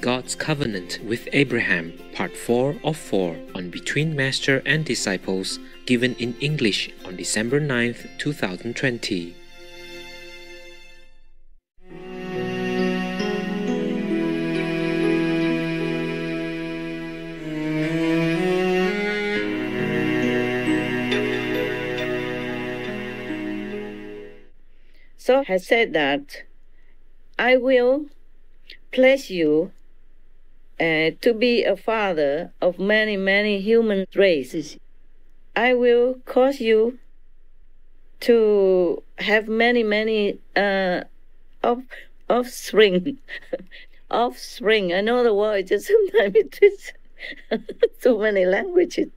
God's Covenant with Abraham, Part 4 of 4 on Between Master and Disciples, given in English on December 9th, 2020. So has said that I will place you to be a father of many, many human races. I will cause you to have many, many offspring. Offspring. I know the word, just sometimes it is too many languages.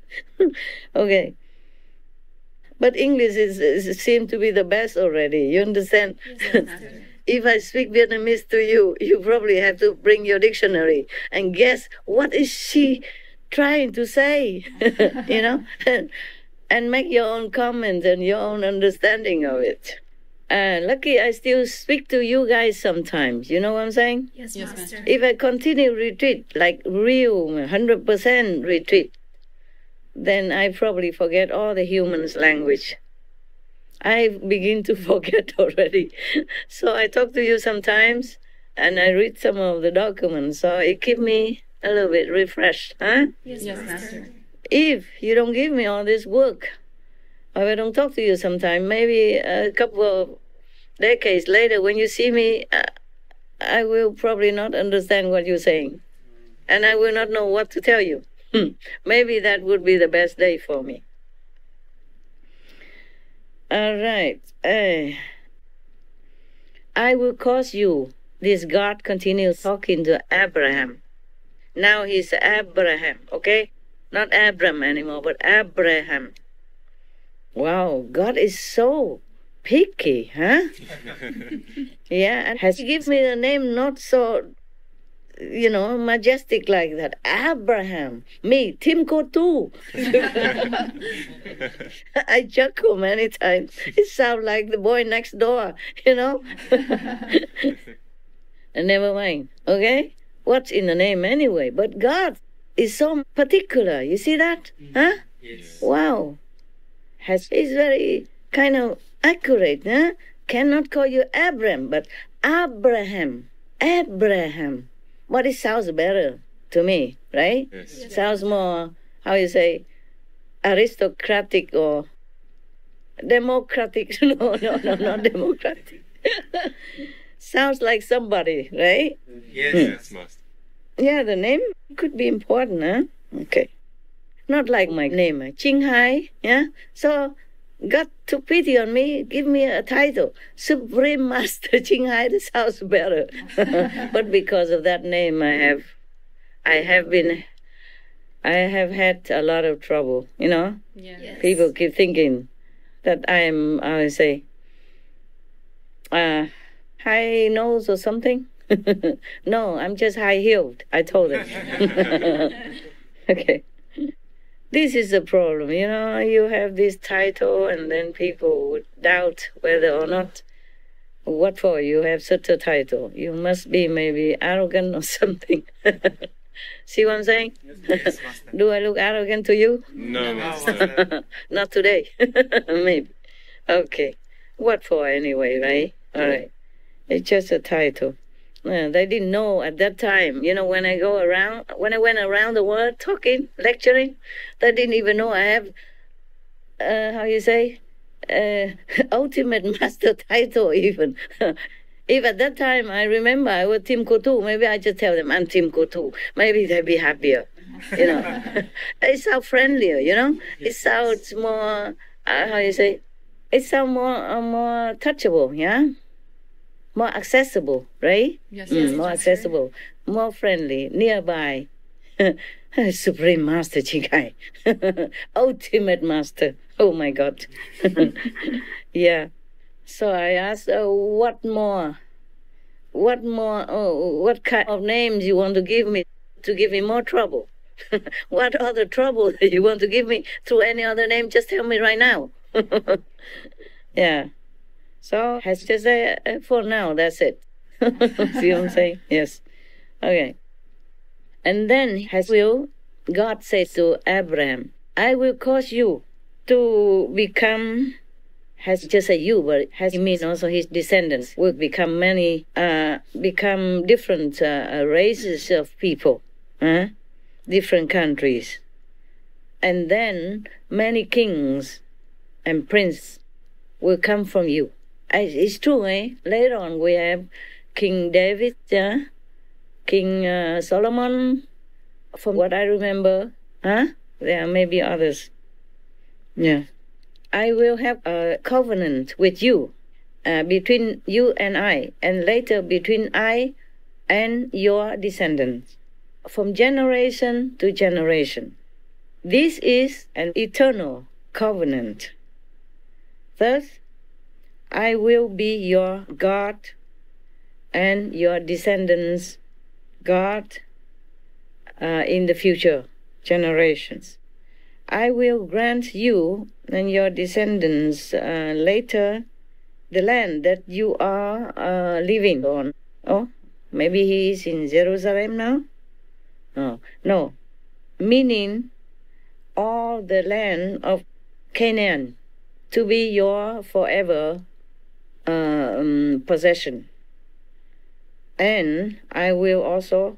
Okay. But English seems to be the best already. You understand? Yes, if I speak Vietnamese to you, you probably have to bring your dictionary and guess what is she trying to say, you know, and make your own comments and your own understanding of it. Lucky I still speak to you guys sometimes. You know what I'm saying? Yes, Master. If I continue retreat, like real 100% retreat, then I probably forget all the humans' language. I begin to forget already. So I talk to you sometimes, and I read some of the documents, so it keeps me a little bit refreshed. Huh? Yes, Master. If you don't give me all this work, or if I don't talk to you sometime, maybe a couple of decades later, when you see me, I will probably not understand what you're saying. And I will not know what to tell you. Maybe that would be the best day for me. All right. I will cause you. This God continues talking to Abraham. Now he's Abraham, okay? Not Abram anymore, but Abraham. Wow, God is so picky, huh? Yeah, and has given me the name not so, you know, majestic like that. Abraham. Me, Tim Kotu. I chuckle many times. It sounds like the boy next door, you know? And never mind, okay? What's in the name anyway? But God is so particular. You see that? Huh? Yes. Wow. Is very kind of accurate, huh? Cannot call you Abram, but Abraham. Abraham. But it sounds better to me, right? Yes. Sounds more, how you say, aristocratic or democratic. No, not democratic. Sounds like somebody, right? Yes, Master. Yeah, the name could be important, huh? Okay. Not like my name, Thanh Hải, yeah? So, God took pity on me, give me a title, Supreme Master Thanh Hải. That sounds better. But because of that name, I have had a lot of trouble, you know? Yes. People keep thinking that I'm, I would say, high nose or something. No, I'm just high-heeled, I told them. Okay. This is the problem, you know, you have this title and then people would doubt whether or not, what for you have such a title? You must be maybe arrogant or something. See what I'm saying? Yes, Master. Do I look arrogant to you? No, Master. Not today. Maybe. Okay. What for anyway, right? All right. It's just a title. They didn't know at that time. You know, when I went around the world talking, lecturing, they didn't even know I have, how you say, ultimate master title even. If at that time I remember I was Tim Kotu, maybe I just tell them I'm Tim Kotu. Maybe they'd be happier, you know. It sounds friendlier, you know. It sounds more, how you say, it sounds more touchable, yeah? More accessible, right? Yes, more accessible, more friendly, nearby. Supreme Master Thanh Hải. Ultimate Master. Oh my God. Yeah. So I asked, what more? What kind of names you want to give me more trouble? What other trouble you want to give me through any other name? Just tell me right now. Yeah. So has to say, for now, that's it. See what I'm saying? Yes. Okay. And then God says to Abraham, I will cause you to become, has just a you, but has mean also his descendants will become become different races of people, different countries. And then many kings and princes will come from you. It's true, eh? Later on we have King David, King Solomon, from what I remember. There may be others. Yeah. I will have a covenant with you, between you and I, and later between I and your descendants, from generation to generation. This is an eternal covenant. Thus, I will be your God and your descendants' God in the future generations. I will grant you and your descendants later the land that you are living on. Oh, maybe he is in Jerusalem now? No. Meaning all the land of Canaan to be your forever possession. And I will also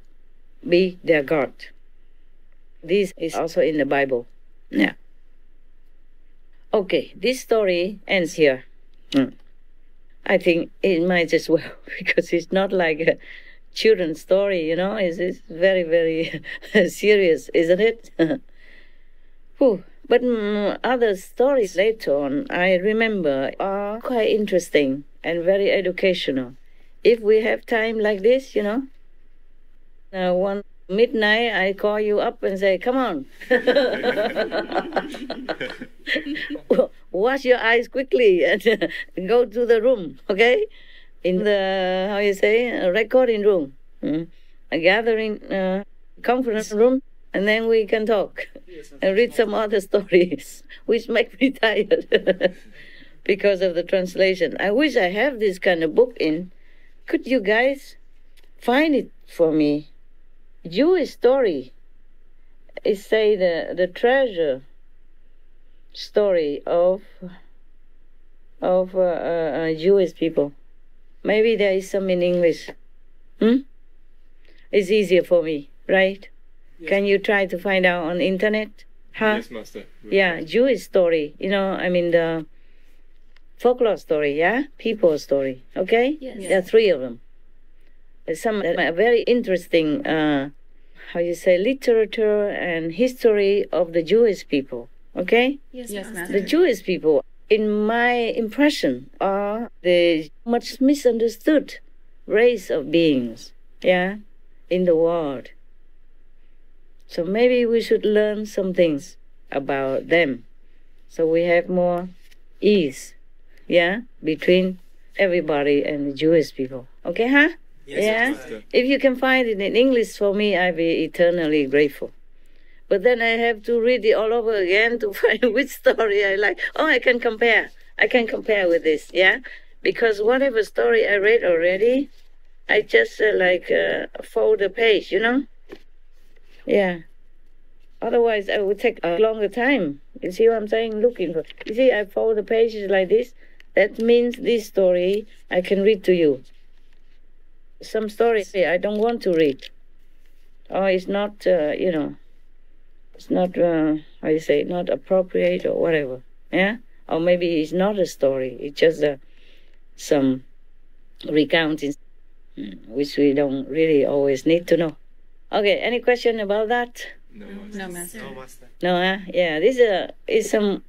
be their God. This is also in the Bible. Yeah. Okay, this story ends here. I think it might as well, because it's not like a children's story, It's very, very serious, isn't it? But other stories later on, I remember, are quite interesting and very educational. If we have time like this, one midnight I call you up and say, come on. Wash your eyes quickly and go to the room, okay? In the, recording room, a gathering conference room, and then we can talk and read some other stories, which make me tired because of the translation. I wish I have this kind of book in. Could you guys find it for me? Jewish story. It say the treasure story of Jewish people. Maybe there is some in English. It's easier for me, right? Yes. Can you try to find out on internet? Yes, Master. Yeah, Jewish story. The folklore story, yeah? People story, okay? Yes. There are 3 of them. Some very interesting, literature and history of the Jewish people, okay? Yes, Master. The Jewish people, in my impression, are the much misunderstood race of beings, yeah, in the world. So maybe we should learn some things about them, so we have more ease, yeah, between everybody and the Jewish people. Okay, huh? Yes, yeah? Master. If you can find it in English for me, I'll be eternally grateful. But then I have to read it all over again to find which story I like. Oh, I can compare. I can compare with this, yeah? Because whatever story I read already, I just fold the page, Yeah. Otherwise, I would take a longer time. You see what I'm saying? Looking for. You see, I fold the pages like this. That means this story I can read to you. Some stories I don't want to read. Or it's not, it's not, not appropriate or whatever. Yeah? Or maybe it's not a story. It's just some recounting, which we don't really always need to know. Okay, any question about that? No, Master. No, Master. No, yeah, this is some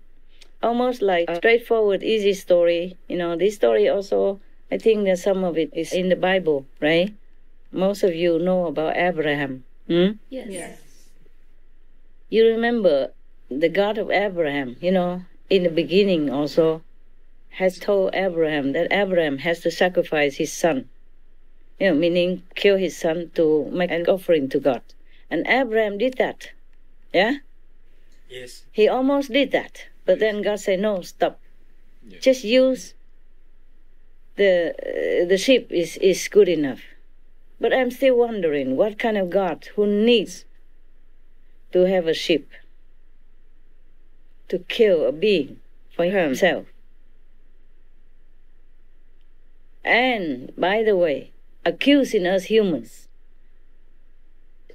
almost like a straightforward, easy story. This story also, I think that some of it is in the Bible, right? Most of you know about Abraham. Yes. You remember the God of Abraham, in the beginning also has told Abraham that Abraham has to sacrifice his son. Meaning kill his son to make an offering to God. And Abraham did that. Yeah? Yes. He almost did that. But then God said, no, stop. Yeah. Just use the sheep is good enough. But I'm still wondering, what kind of God who needs to have a sheep to kill a being for himself? And, by the way, accusing us humans,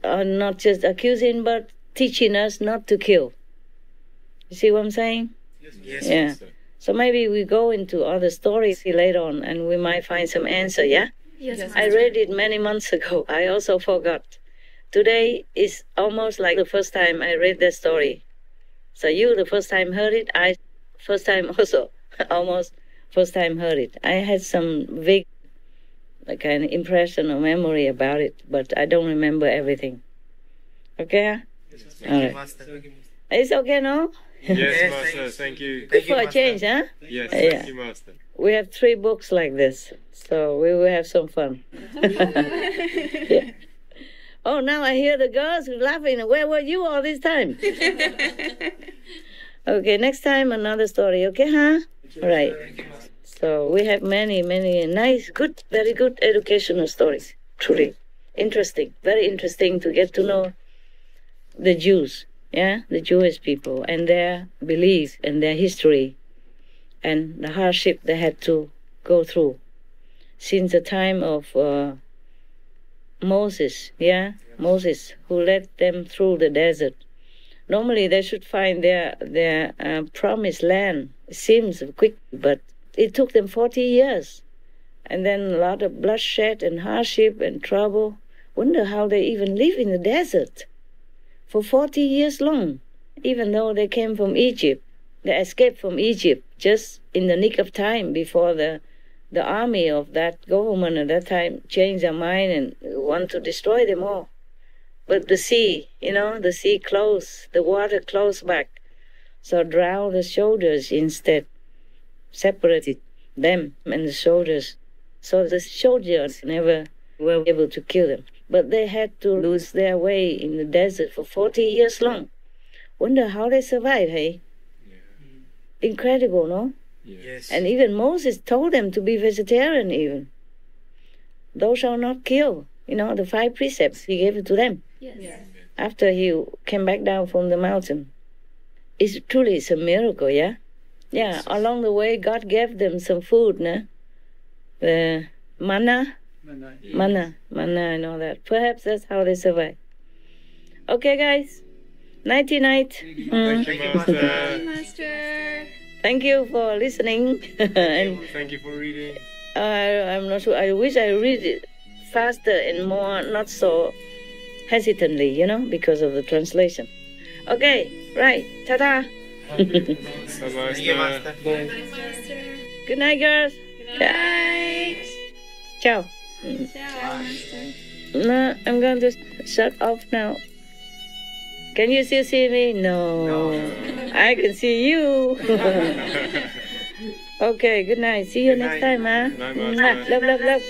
not just accusing, but teaching us not to kill. You see what I'm saying? Yes, Yeah. Master. So maybe we go into other stories later on and we might find some answer, yeah? Yes, I read it many months ago. I also forgot. Today is almost like the first time I read that story. So you the first time heard it, I first time also, almost first time heard it. I had some vague kind of impression or memory about it, but I don't remember everything. Okay? All right. Master. It's okay now? Yes, Master. Thank you. Good for a change, huh? Yes, Yeah. thank you, Master. We have 3 books like this, so we will have some fun. Yeah. Oh, now I hear the girls laughing. Where were you all this time? Okay, next time another story, okay, huh? All right. So we have many, many nice, good, very good educational stories. Truly interesting, very interesting to get to know the Jews, yeah, the Jewish people and their beliefs and their history and the hardship they had to go through since the time of Moses, yeah, Moses, who led them through the desert. Normally they should find their promised land. It seems quick, but it took them 40 years. And then a lot of bloodshed and hardship and trouble. Wonder how they even live in the desert for 40 years long, even though they came from Egypt. They escaped from Egypt just in the nick of time before the army of that government at that time changed their mind and want to destroy them all. But the sea, the sea closed, the water closed back. So drowned the soldiers instead, separated them and the soldiers. So the soldiers never were able to kill them. But they had to lose their way in the desert for 40 years long. Wonder how they survived, hey? Yeah. Incredible, no? Yes. And even Moses told them to be vegetarian even. Thou shalt not kill. The 5 precepts, he gave it to them Yes. after he came back down from the mountain. It's a miracle, yeah? Yeah, along the way, God gave them some food, nah? The manna, I know that. Perhaps that's how they survive. Okay, guys. Nighty-night. Thank you, Master. Master. Thank you for listening. And Thank you for reading. I'm not sure. I wish I read it faster and more, not so hesitantly, because of the translation. Okay, right. Ta-ta. Bye, Thank you, Master. Master. Master. Good night, girls. Good night. Ciao. Ciao, Master. No, I'm going to shut off now. Can you still see me? No. I can see you. Okay, good night. See you Good next night. time, huh? Bye, Master. Love, love, love.